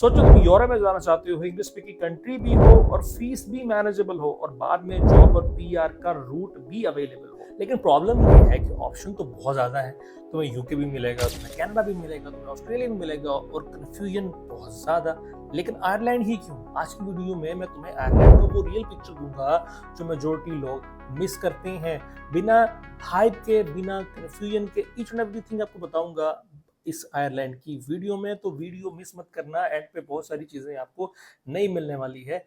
सोचो तुम यूरोप में जाना चाहते हो, इंग्लिश स्पीकिंग कंट्री भी हो और फीस भी मैनेजेबल हो और बाद में जॉब और पीआर का रूट भी अवेलेबल हो। लेकिन प्रॉब्लम ये है कि ऑप्शन तो बहुत ज्यादा है। तुम्हें यूके भी मिलेगा, तुम्हें कनाडा भी मिलेगा, तुम्हें ऑस्ट्रेलिया भी मिलेगा और कंफ्यूजन बहुत ज्यादा। लेकिन आयरलैंड ही क्यों? आज की वीडियो में मैं तुम्हें आयरलैंड का वो रियल पिक्चर दूंगा जो मेजोरिटी लोग मिस करते हैं। बिना हाइप के, बिना कंफ्यूजन के ईच एंड एवरीथिंग आपको बताऊंगा इस आयरलैंड की वीडियो में। तो वीडियो मिस मत करना, एंड पे बहुत सारी चीजें आपको नई मिलने वाली है।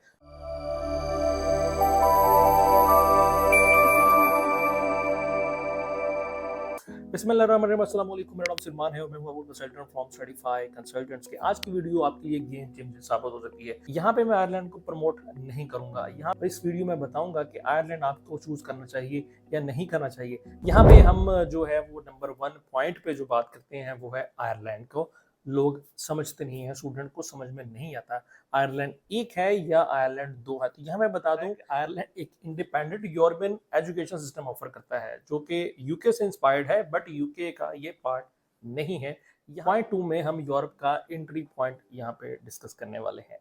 बिस्मिल्लाहिर्रहमानिर्रहीम, अस्सलाम वालेकुम। मेरा नाम सलमान है और मैं हूं अबू कंसल्टेंट फ्रॉम स्टडीफाई कंसल्टेंट्स के। आज की वीडियो आपके लिए गेम चेंजर साबित हो सकती है। यहाँ पे मैं आयरलैंड को प्रमोट नहीं करूंगा। यहाँ पे इस वीडियो में बताऊंगा कि आयरलैंड आपको चूज करना चाहिए या नहीं करना चाहिए। यहाँ पे हम जो है वो नंबर 1 पॉइंट पे जो बात करते हैं वो है आयरलैंड को लोग समझते नहीं है, स्टूडेंट को समझ में नहीं आता आयरलैंड एक है या आयरलैंड दो है। तो यहाँ मैं बता दूं आयरलैंड एक independent European education system offer करता है जो कि यूके से इंस्पायर्ड है, बट यूके का ये पार्ट नहीं है। पॉइंट 2 में हम यूरोप का एंट्री पॉइंट यहाँ पे डिस्कस करने वाले हैं।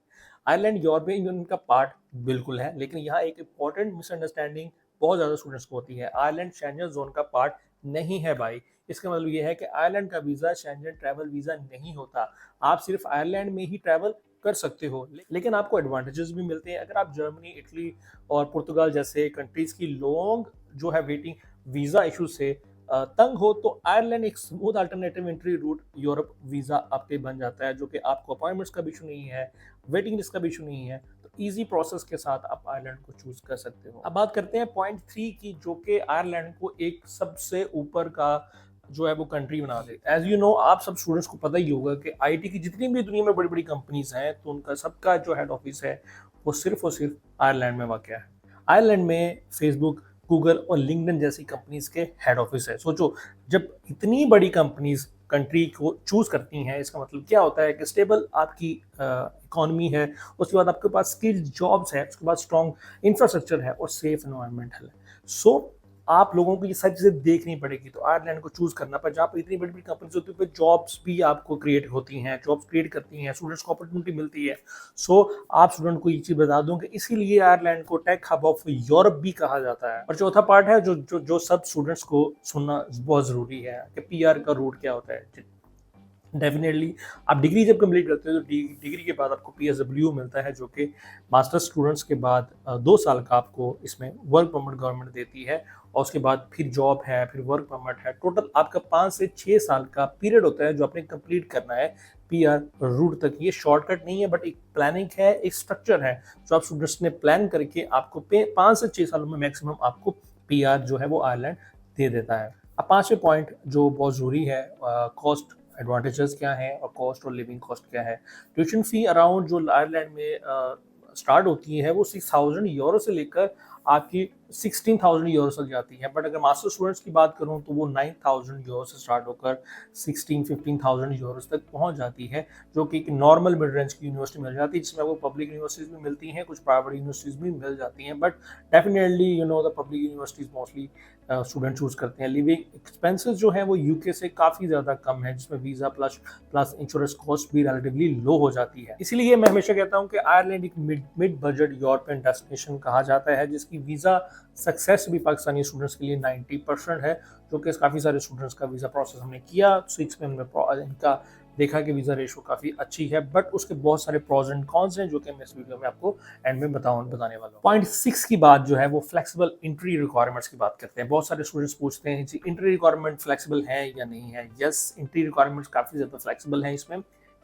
आयरलैंड यूरोपियन यूनियन का पार्ट बिल्कुल है, लेकिन यहाँ एक इंपॉर्टेंट मिसअंडरस्टैंडिंग बहुत ज्यादा स्टूडेंट्स को होती है। आयरलैंड शेंजन जोन का पार्ट नहीं है भाई। इसका मतलब ये है कि आयरलैंड का वीजा शेंजन ट्रैवल वीजा नहीं होता। आप सिर्फ आयरलैंड में ही ट्रैवल कर सकते हो, लेकिन आपको एडवांटेजेस भी मिलते हैं। अगर आप जर्मनी, इटली और पुर्तगाल जैसे कंट्रीज की लॉन्ग जो है वेटिंग वीजा इशू से तंग हो तो आयरलैंड एक smooth alternative entry route Europe visa आपके बन जाता है, जो कि आपको अपॉइंटमेंट्स का भी इशू नहीं है, वेटिंग लिस्ट का भी इशू नहीं है। तो इजी प्रोसेस के साथ आप आयरलैंड को चूज कर सकते हो। अब बात करते हैं पॉइंट 3 की, जो कि आयरलैंड को एक सबसे ऊपर का जो है वो कंट्री बना दे। एज यू नो, आप सब स्टूडेंट्स को पता ही होगा कि आईटी की जितनी भी दुनिया में बड़ी बड़ी कंपनीज हैं तो उनका सबका जो हेड ऑफिस है वो सिर्फ और सिर्फ आयरलैंड में वाक़ है। आयरलैंड में फेसबुक, गूगल और लिंक्डइन जैसी कंपनीज के हेड ऑफिस है। सोचो, जब इतनी बड़ी कंपनीज कंट्री को चूज करती हैं, इसका मतलब क्या होता है कि स्टेबल आपकी इकोनॉमी है, उसके बाद आपके पास स्किल्ड जॉब्स है, उसके बाद स्ट्रॉन्ग इंफ्रास्ट्रक्चर है और सेफ एनवायरमेंटल है। सो आप लोगों को ये सारी चीजें देखनी पड़ेगी तो आयरलैंड को चूज करना पर जहाँ पर इतनी बड़ी बड़ी कंपनीज होती है, जॉब्स भी आपको क्रिएट होती हैं, जॉब्स क्रिएट करती हैं, स्टूडेंट्स को अपॉर्चुनिटी मिलती है। सो आप स्टूडेंट को ये चीज बता दूं कि इसीलिए आयरलैंड को टेक हब ऑफ यूरोप भी कहा जाता है। और चौथा पार्ट है जो सब स्टूडेंट्स को सुनना बहुत जरूरी है कि पीआर का रूट क्या होता है। डेफिनेटली आप डिग्री जब कंप्लीट करते हो तो डिग्री के बाद आपको पीएसडब्ल्यू मिलता है, जो कि मास्टर स्टूडेंट्स के बाद 2 साल का आपको इसमें वर्क परमिट गवर्नमेंट देती है। और उसके बाद फिर जॉब है, फिर वर्क परमिट है। टोटल आपका 5 से 6 साल का पीरियड होता है जो आपने कंप्लीट करना है पीआर रूट तक। ये शॉर्टकट नहीं है, बट एक प्लानिंग है, एक स्ट्रक्चर है जो आप स्टूडेंट्स ने प्लान करके आपको 5 से 6 सालों में मैक्सिमम आपको पीआर जो है वो आयरलैंड दे देता है। अब 5वें पॉइंट जो बहुत जरूरी है, कॉस्ट एडवांटेजेस क्या हैं और कॉस्ट और लिविंग कॉस्ट क्या है। ट्यूशन फी अराउंड जो आयरलैंड में स्टार्ट होती है वो 6,000 यूरो से लेकर आपकी 16,000 यूरो तक जाती है। बट अगर मास्टर स्टूडेंट्स की बात करूं तो वो 9,000 यूरो से स्टार्ट होकर 15,000 यूरो तक पहुंच जाती है, जो कि एक नॉर्मल मिड रेंज की यूनिवर्सिटी मिल जाती है, जिसमें वो पब्लिक यूनिवर्सिटीज भी मिलती हैं, कुछ प्राइवेट यूनिवर्सिटीज भी मिल जाती हैं। But definitely you know the public universities mostly student choose करते हैं। लिविंग एक्सपेंसेस जो है वो यूके से काफ़ी ज़्यादा कम है, जिसमें वीज़ा प्लस इंश्योरेंस कॉस्ट भी रिलेटिवली लो हो जाती है। इसीलिए मैं हमेशा कहता हूँ कि आयरलैंड एक मिड बजट यूरोपियन डेस्टिनेशन कहा जाता है, जिसकी वीज़ा सक्सेस भी पाकिस्तानी स्टूडेंट्स के लिए 90% है, जो कि काफ़ी सारे स्टूडेंट्स का वीज़ा प्रोसेस हमने किया। 6 में हमने इनका देखा कि वीज़ा रेशो काफ़ी अच्छी है, बट उसके बहुत सारे प्रॉज एंड कॉन्स हैं जो कि मैं इस वीडियो में आपको एंड में बताने वाला हूँ। पॉइंट 6 की बात जो है वो फ्लेक्सिबल एंट्री रिक्वायरमेंट्स की बात करते हैं। बहुत सारे स्टूडेंट्स पूछते हैं जी एंट्री रिक्वायरमेंट फ्लेक्सिबल है या नहीं है। यस, एंट्री रिक्वायरमेंट्स काफ़ी ज़्यादा फ्लेक्सिबल है। इसमें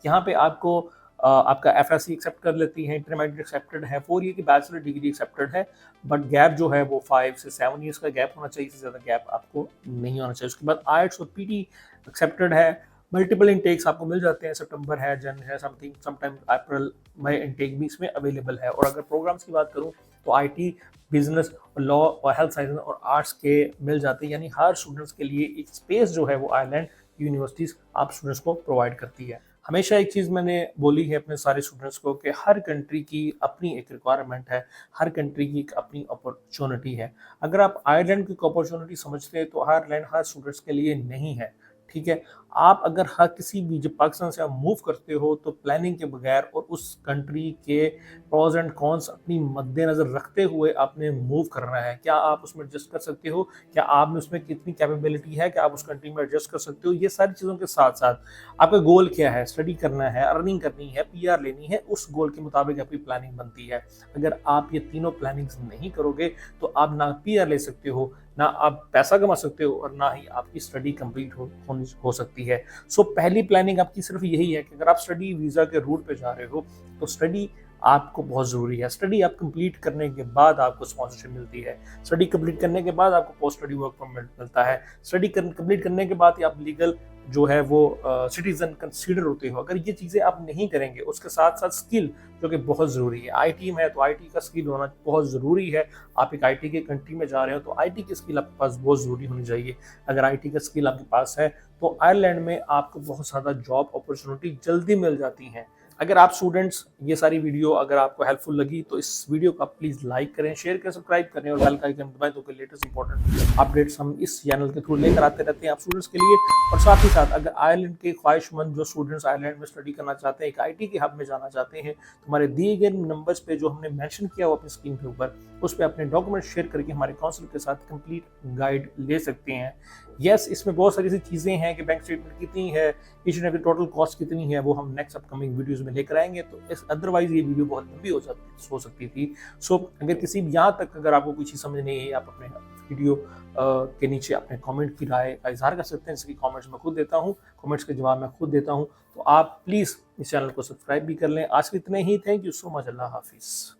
यहाँ पे आपको आपका एफएससी एक्सेप्ट कर लेती है, इंटरमीडिएट एक्सेप्टेड है, 4 ईयर की बैचलर डिग्री एक्सेप्टेड है, बट गैप जो है वो 5 से 7 ईयर्स का गैप होना चाहिए, इससे ज़्यादा गैप आपको नहीं होना चाहिए। उसके बाद आईएलटीएस और पीटी एक्सेप्टेड है। मल्टीपल इनटेक्स आपको मिल जाते हैं, सितंबर है, जन है, समटाइम अप्रैल मई इनटेक भी इसमें अवेलेबल है। और अगर प्रोग्राम्स की बात करूँ तो आईटी, बिजनेस, लॉ और हेल्थ साइंस और आर्ट्स के मिल जाते हैं। यानी हर स्टूडेंट्स के लिए एक स्पेस जो है वो आयरलैंड यूनिवर्सिटीज़ आप स्टूडेंट्स को प्रोवाइड करती है। हमेशा एक चीज़ मैंने बोली है अपने सारे स्टूडेंट्स को कि हर कंट्री की अपनी एक रिक्वायरमेंट है, हर कंट्री की एक अपनी अपॉर्चुनिटी है। अगर आप आयरलैंड की अपॉर्चुनिटी समझते हैं तो आयरलैंड हर स्टूडेंट्स के लिए नहीं है, ठीक है। आप अगर हर किसी भी जब पाकिस्तान से आप मूव करते हो तो प्लानिंग के बगैर और उस कंट्री के प्रोज एंड कॉन्स अपनी मद्देनज़र रखते हुए आपने मूव करना है। क्या आप उसमें एडजस्ट कर सकते हो? क्या आप में उसमें कितनी कैपेबिलिटी है कि आप उस कंट्री में एडजस्ट कर सकते हो? ये सारी चीज़ों के साथ-साथ आपका गोल क्या है? स्टडी करना है, अर्निंग करनी है, पीआर लेनी है, उस गोल के मुताबिक आपकी प्लानिंग बनती है। अगर आप ये तीनों प्लानिंग्स नहीं करोगे तो आप ना पीआर ले सकते हो, ना आप पैसा कमा सकते हो और ना ही आपकी स्टडी कंप्लीट हो सकती है। सो पहली प्लानिंग आपकी सिर्फ यही है कि अगर आप स्टडी वीज़ा के रूट पे जा रहे हो तो स्टडी आपको बहुत ज़रूरी है। स्टडी आप कंप्लीट करने के बाद आपको स्पॉन्सरशिप मिलती है। स्टडी कंप्लीट करने के बाद आपको पोस्ट स्टडी वर्क परमिट मिलता है। स्टडी कंप्लीट करने के बाद ही आप लीगल जो है वो सिटीजन कंसीडर होते हो। अगर ये चीज़ें आप नहीं करेंगे, उसके साथ साथ स्किल जो कि बहुत ज़रूरी है। आईटी में है तो आईटी का स्किल होना बहुत ज़रूरी है। आप एक आईटी के कंट्री में जा रहे हो तो आईटी की स्किल आपके पास बहुत ज़रूरी होनी चाहिए। अगर आईटी का स्किल आपके पास है तो आयरलैंड में आपको बहुत ज़्यादा जॉब अपॉर्चुनिटी जल्दी मिल जाती हैं। अगर आप स्टूडेंट्स ये सारी वीडियो अगर आपको हेल्पफुल लगी तो इस वीडियो को आप प्लीज़ लाइक करें, शेयर करें, सब्सक्राइब करें और बेल का आइकन दबाएं तो लेटेस्ट इंपॉर्टेंट अपडेट्स हम इस चैनल के थ्रू लेकर आते रहते हैं आप स्टूडेंट्स के लिए। और साथ ही साथ अगर आयरलैंड के ख्वाहिशमंद जो स्टूडेंट्स आयरलैंड में स्टडी करना चाहते हैं, एक आईटी के हब में जाना चाहते हैं, तो हमारे दिए गए नंबर्स पे जो हमने मेंशन किया हुआ अपनी स्क्रीन के ऊपर, उस पर अपने डॉक्यूमेंट शेयर करके हमारे काउंसलर के साथ कंप्लीट गाइड ले सकते हैं। यस, इसमें बहुत सारी ऐसी चीज़ें हैं कि बैंक स्टेटमेंट कितनी है, each and every total cost कितनी है, वो हम नेक्स्ट अपकमिंग वीडियोस में लेकर आएंगे। तो अदरवाइज ये वीडियो बहुत लंबी हो सकती थी। सो अगर किसी यहाँ तक अगर आपको कोई चीज़ समझ नहीं है, आप अपने वीडियो के नीचे अपने कमेंट की राय का इजहार कर सकते हैं, जिसकी कमेंट्स मैं खुद देता हूँ, कमेंट्स के जवाब मैं खुद देता हूँ। तो आप प्लीज़ इस चैनल को सब्सक्राइब भी कर लें। आज के इतने ही। Thank you so much. अल्लाह हाफिज़।